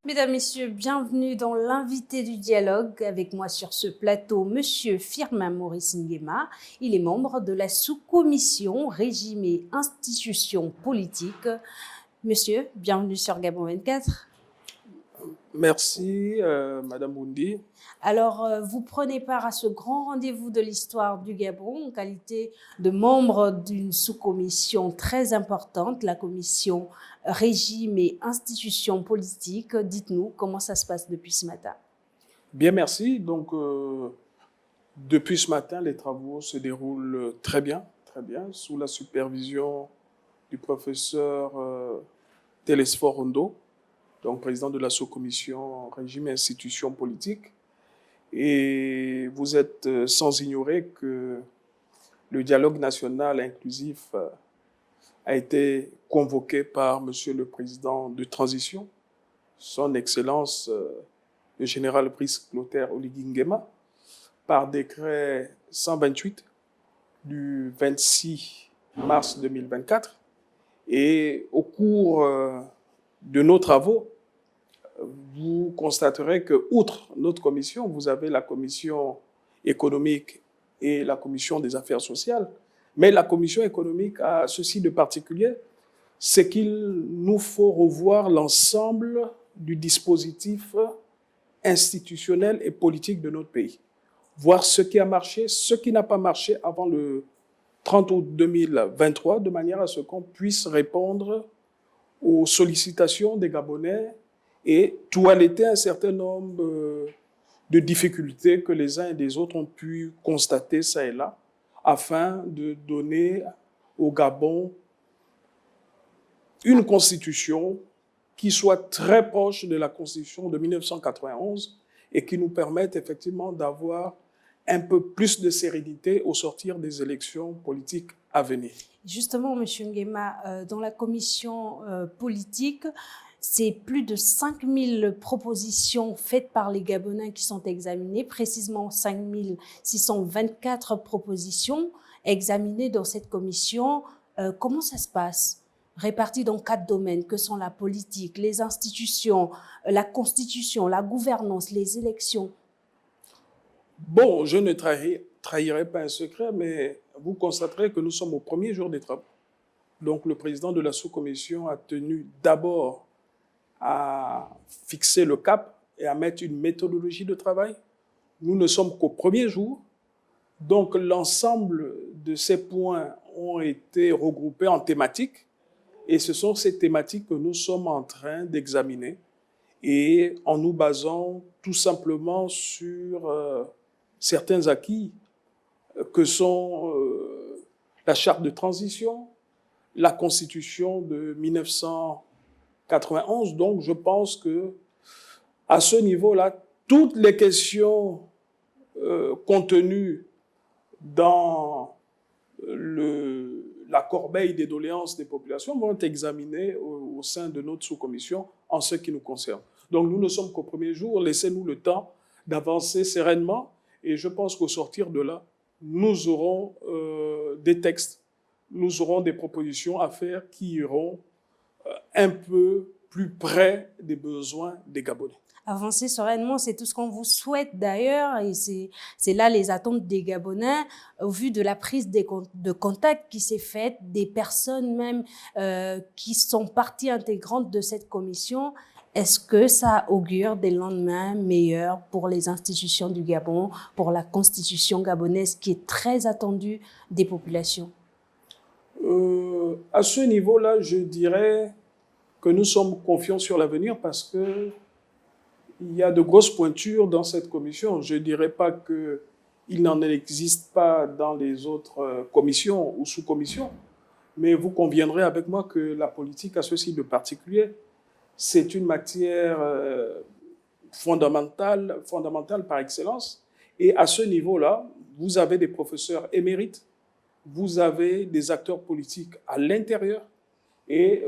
Mesdames, Messieurs, bienvenue dans l'invité du dialogue. Avec moi sur ce plateau, Monsieur Firmin Maurice Nguema. Il est membre de la sous-commission Régime et institutions politiques. Monsieur, bienvenue sur Gabon 24. Merci, Madame Boundi. Alors, vous prenez part à ce grand rendez-vous de l'histoire du Gabon en qualité de membre d'une sous-commission très importante, la commission Régime et institutions politiques. Dites-nous comment ça se passe depuis ce matin. Bien, merci. Donc, depuis ce matin, les travaux se déroulent très bien, sous la supervision du professeur Télésphore Rondo, donc président de la sous-commission Régime et institutions politiques. Et vous êtes sans ignorer que le dialogue national inclusif a été convoqué par Monsieur le Président de transition, son Excellence le général Brice Clotaire Oligui Nguema, par décret 128 du 26 mars 2024. Et au cours de nos travaux, vous constaterez que, outre notre commission, vous avez la commission économique et la commission des affaires sociales. Mais la commission économique a ceci de particulier, c'est qu'il nous faut revoir l'ensemble du dispositif institutionnel et politique de notre pays. Voir ce qui a marché, ce qui n'a pas marché avant le 30 août 2023, de manière à ce qu'on puisse répondre aux sollicitations des Gabonais et toiletter un certain nombre de difficultés que les uns et les autres ont pu constater ça et là, afin de donner au Gabon une constitution qui soit très proche de la constitution de 1991 et qui nous permette effectivement d'avoir un peu plus de sérénité au sortir des élections politiques à venir. Justement, M. Nguema, dans la commission politique, c'est plus de 5000 propositions faites par les Gabonais qui sont examinées, précisément 5624 propositions examinées dans cette commission. Comment ça se passe ? Réparties dans 4 domaines que sont la politique, les institutions, la constitution, la gouvernance, les élections. Bon, je ne trahirai pas un secret, mais vous constaterez que nous sommes au premier jour des travaux. Donc le président de la sous-commission a tenu d'abord à fixer le cap et à mettre une méthodologie de travail. Nous ne sommes qu'au premier jour. Donc l'ensemble de ces points ont été regroupés en thématiques et ce sont ces thématiques que nous sommes en train d'examiner et en nous basant tout simplement sur certains acquis que sont la charte de transition, la constitution de 1991. Donc, je pense que à ce niveau-là, toutes les questions contenues dans la corbeille des doléances des populations vont être examinées au sein de notre sous-commission en ce qui nous concerne. Donc, nous ne sommes qu'au premier jour. Laissez-nous le temps d'avancer sereinement. Et je pense qu'au sortir de là, nous aurons des textes, nous aurons des propositions à faire qui iront un peu plus près des besoins des Gabonais. Avancer sereinement, c'est tout ce qu'on vous souhaite d'ailleurs, et c'est là les attentes des Gabonais, au vu de la prise de contact qui s'est faite, des personnes même qui sont parties intégrantes de cette commission. Est-ce que ça augure des lendemains meilleurs pour les institutions du Gabon, pour la constitution gabonaise qui est très attendue des populations? À ce niveau-là, je dirais que nous sommes confiants sur l'avenir parce que il y a de grosses pointures dans cette commission. Je ne dirais pas qu'il n'en existe pas dans les autres commissions ou sous-commissions, mais vous conviendrez avec moi que la politique a ceci de particulier. C'est une matière fondamentale par excellence. Et à ce niveau-là, vous avez des professeurs émérites, vous avez des acteurs politiques à l'intérieur. Et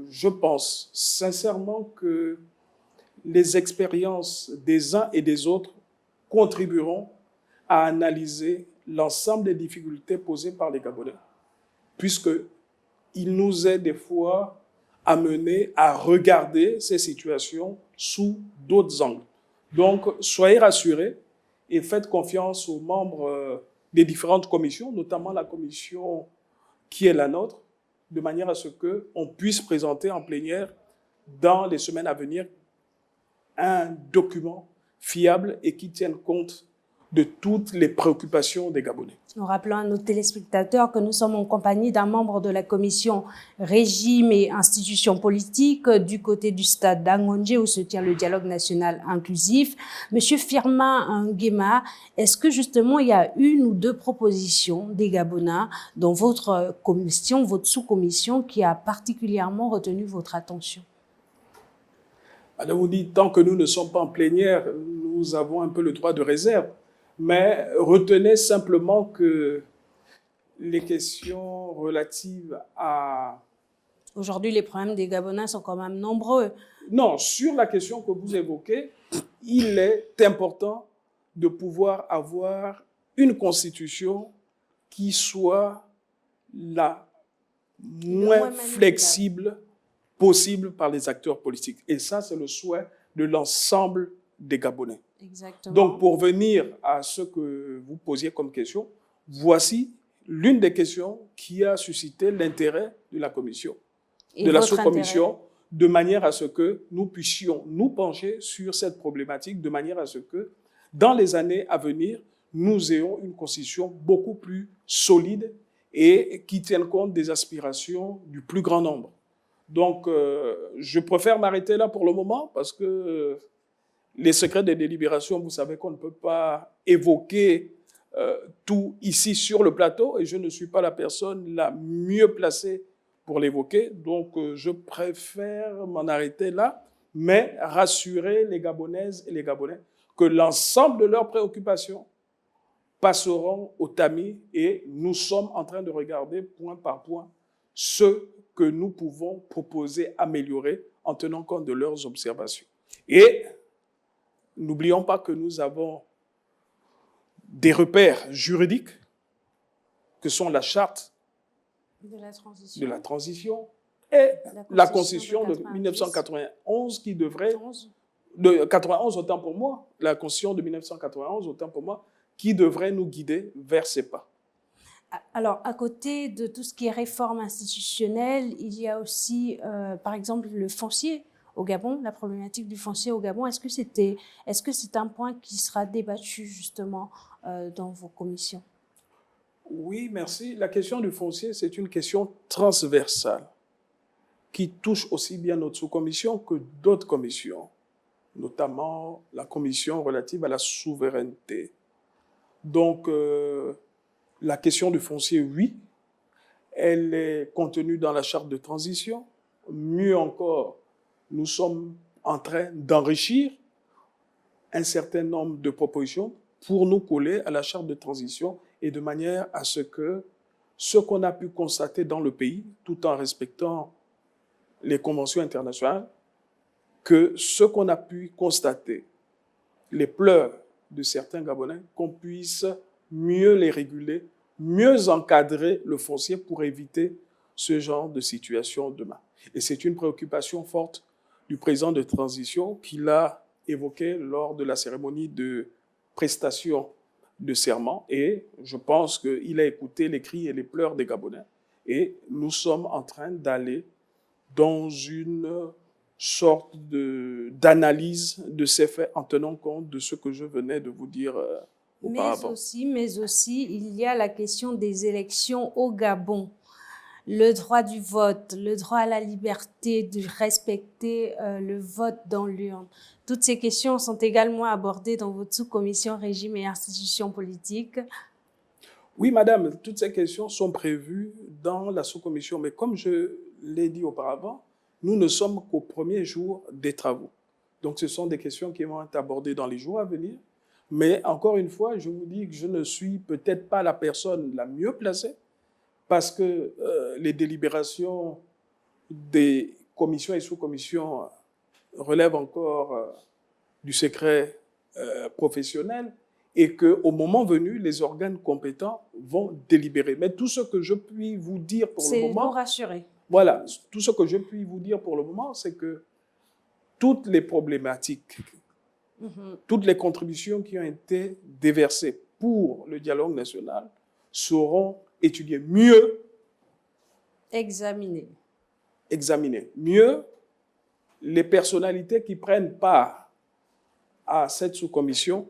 je pense sincèrement que les expériences des uns et des autres contribueront à analyser l'ensemble des difficultés posées par les Gabonais, puisqu'il nous est des fois amené à regarder ces situations sous d'autres angles. Donc, soyez rassurés et faites confiance aux membres des différentes commissions, notamment la commission qui est la nôtre, de manière à ce qu'on puisse présenter en plénière dans les semaines à venir un document fiable et qui tienne compte de toutes les préoccupations des Gabonais. Nous rappelons à nos téléspectateurs que nous sommes en compagnie d'un membre de la commission régime et institutions politiques du côté du stade d'Angonje où se tient le dialogue national inclusif. Monsieur Firmin Nguema, est-ce que justement il y a une ou deux propositions des Gabonais dans votre commission, votre sous-commission qui a particulièrement retenu votre attention? Alors vous dites, tant que nous ne sommes pas en plénière, nous avons un peu le droit de réserve. Mais retenez simplement que les questions relatives à... Aujourd'hui, les problèmes des Gabonais sont quand même nombreux. Non, sur la question que vous évoquez, il est important de pouvoir avoir une constitution qui soit la moins flexible possible par les acteurs politiques. Et ça, c'est le souhait de l'ensemble des Gabonais. Exactement. Donc, pour venir à ce que vous posiez comme question, voici l'une des questions qui a suscité l'intérêt de la commission, de la sous-commission, de manière à ce que nous puissions nous pencher sur cette problématique, de manière à ce que, dans les années à venir, nous ayons une constitution beaucoup plus solide et qui tienne compte des aspirations du plus grand nombre. Donc, je préfère m'arrêter là pour le moment parce que les secrets des délibérations, vous savez qu'on ne peut pas évoquer tout ici sur le plateau et je ne suis pas la personne la mieux placée pour l'évoquer. Donc, je préfère m'en arrêter là, mais rassurer les Gabonaises et les Gabonais que l'ensemble de leurs préoccupations passeront au tamis et nous sommes en train de regarder point par point ce que nous pouvons proposer, améliorer en tenant compte de leurs observations. Et n'oublions pas que nous avons des repères juridiques que sont la charte de la transition et la Constitution de 1991 qui devrait, de 91 autant pour moi, la Constitution de 1991 autant pour moi, qui devrait nous guider vers ces pas. Alors, à côté de tout ce qui est réforme institutionnelle, il y a aussi, par exemple, le foncier au Gabon, la problématique du foncier au Gabon. Est-ce que c'est un point qui sera débattu justement dans vos commissions? Oui, merci. La question du foncier, c'est une question transversale qui touche aussi bien notre sous-commission que d'autres commissions, notamment la commission relative à la souveraineté. Donc, la question du foncier, oui, elle est contenue dans la charte de transition. Mieux encore, nous sommes en train d'enrichir un certain nombre de propositions pour nous coller à la charte de transition et de manière à ce que ce qu'on a pu constater dans le pays, tout en respectant les conventions internationales, que ce qu'on a pu constater, les pleurs de certains Gabonais, qu'on puisse mieux les réguler, mieux encadrer le foncier pour éviter ce genre de situation demain. Et c'est une préoccupation forte du président de transition qu'il a évoqué lors de la cérémonie de prestation de serment. Et je pense qu'il a écouté les cris et les pleurs des Gabonais. Et nous sommes en train d'aller dans une sorte d'analyse de ces faits en tenant compte de ce que je venais de vous dire auparavant. Mais aussi, il y a la question des élections au Gabon. Le droit du vote, le droit à la liberté de respecter le vote dans l'urne. Toutes ces questions sont également abordées dans votre sous-commission régime et institutions politiques. Oui, madame, toutes ces questions sont prévues dans la sous-commission. Mais comme je l'ai dit auparavant, nous ne sommes qu'au premier jour des travaux. Donc, ce sont des questions qui vont être abordées dans les jours à venir. Mais encore une fois, je vous dis que je ne suis peut-être pas la personne la mieux placée parce que les délibérations des commissions et sous-commissions relèvent encore du secret professionnel et qu'au moment venu, les organes compétents vont délibérer. Mais tout ce que je puis vous dire pour le moment... C'est pour rassurer. Voilà, tout ce que je puis vous dire pour le moment, c'est que toutes les problématiques, toutes les contributions qui ont été déversées pour le dialogue national seront étudiées mieux, examinées. Mieux, les personnalités qui prennent part à cette sous-commission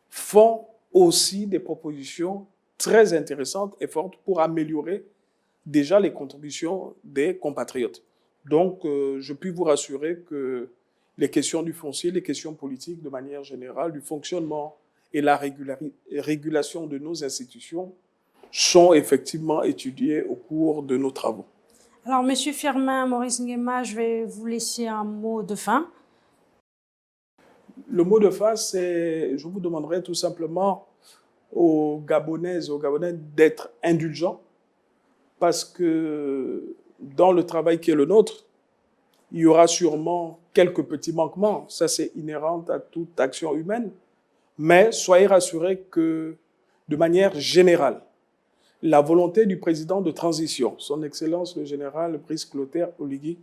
font aussi des propositions très intéressantes et fortes pour améliorer déjà les contributions des compatriotes. Donc, je puis vous rassurer que les questions du foncier, les questions politiques de manière générale, du fonctionnement et la régulation de nos institutions sont effectivement étudiées au cours de nos travaux. Alors, Monsieur Firmin Maurice Nguema, je vais vous laisser un mot de fin. Le mot de fin, c'est, je vous demanderai tout simplement aux Gabonaises et aux Gabonais d'être indulgents parce que dans le travail qui est le nôtre, il y aura sûrement quelques petits manquements. Ça, c'est inhérent à toute action humaine. Mais soyez rassurés que, de manière générale, la volonté du président de transition, son Excellence le général Brice Clotaire Oligui,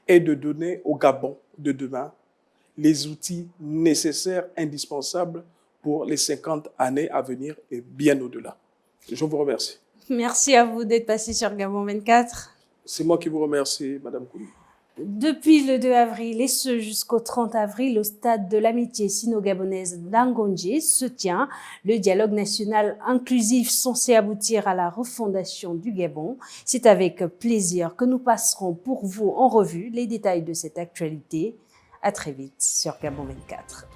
est de donner au Gabon de demain les outils nécessaires, indispensables pour les 50 années à venir et bien au-delà. Je vous remercie. Merci à vous d'être passé sur Gabon 24. C'est moi qui vous remercie, Madame Kouli. Depuis le 2 avril et ce jusqu'au 30 avril, au stade de l'amitié sino-gabonaise d'Angondjé se tient le dialogue national inclusif censé aboutir à la refondation du Gabon. C'est avec plaisir que nous passerons pour vous en revue les détails de cette actualité. À très vite sur Gabon 24.